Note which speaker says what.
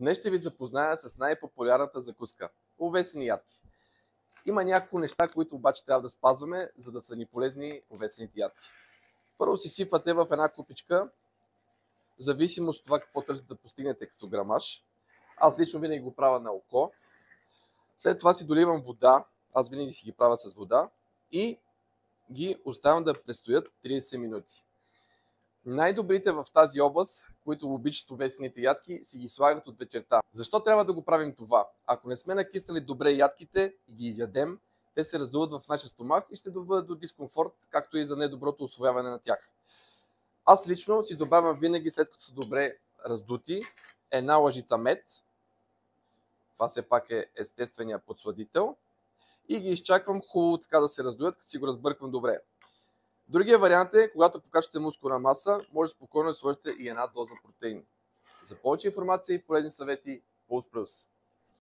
Speaker 1: Днес ще ви запозная с най-популярната закуска – овесени ядки. Има няколко неща, които обаче трябва да спазваме, за да са ни полезни овесените ядки. Първо си сипвате в една купичка, в зависимост от това какво търсите да постигнете като грамаж. Аз лично винаги го правя на око. След това си доливам вода, аз винаги си ги правя с вода и ги оставям да престоят 30 минути. Най-добрите в тази област, които обичат овесените ядки, си ги слагат от вечерта. Защо трябва да го правим това? Ако не сме накиснали добре ядките и ги изядем, те се раздуват в нашия стомах и ще доведат до дискомфорт, както и за недоброто усвояване на тях. Аз лично си добавям винаги, след като са добре раздути, една лъжица мед. Това все пак е естествения подсладител. И ги изчаквам хубаво така да се раздуят, като си го разбърквам добре. Другия вариант е, когато покачате мускулна маса, може спокойно да сложите и една доза протеин. За повече информация и полезни съвети, Pulse Plus.